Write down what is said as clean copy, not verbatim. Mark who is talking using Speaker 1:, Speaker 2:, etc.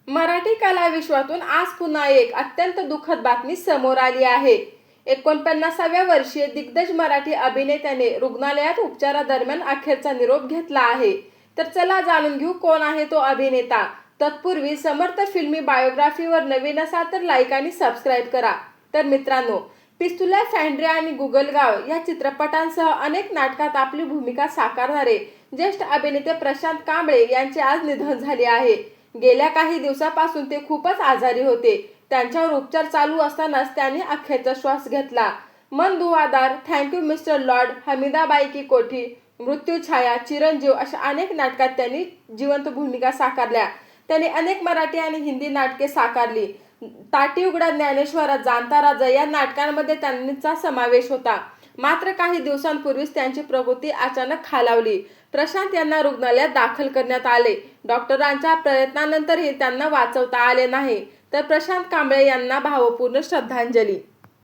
Speaker 1: मराठी कला विश्वातून आज पुन्हा एक अत्यंत दुःखद बातमी समोर आली आहे। 49व्या वर्षीय दिग्गज मराठी अभिनेत्याने रुग्णालयात उपचारादरम्यान अखेरचा निरोप घेतला आहे। तर चला जाणून घेऊ कोण आहे तो अभिनेता। तत्पूर्वी समर्थ फिल्मी बायोग्राफीवर नवीन असाल तर लाईक आणि सबस्क्राईब करा। तर मित्रांनो, पिस्तुल्या फँड्री आणि गुगलगाव या चित्रपटांसह अनेक नाटकात आपली भूमिका साकारणारे ज्येष्ठ अभिनेते प्रशांत कांबळे यांचे आज निधन झाले आहे। गेल्या काही दिवसापासून ते खूपच आजारी होते। त्यांच्यावर उपचार चालू असतानाच त्यांनी अखेरचा श्वास घेतला। मन दुआदार, थँक यू मिस्टर लॉर्ड, हमीदाबाई की कोठी, मृत्यूछाया, चिरंजीव अशा अनेक नाटकात त्यांनी जिवंत भूमिका साकारल्या। त्यांनी अनेक मराठी आणि हिंदी नाटके साकारली। ताटी उघडा ज्ञानेश्वरा, जाणता राजा या नाटकांमध्ये त्यांचा समावेश होता। मात्र काही दिवसांपूर्वीच त्यांची प्रकृती अचानक खालावली। प्रशांत यांना रुग्णालयात दाखल करण्यात आले। डॉक्टरांच्या प्रयत्नानंतरही त्यांना वाचवता आले नाही। तर प्रशांत कांबळे यांना भावपूर्ण श्रद्धांजली।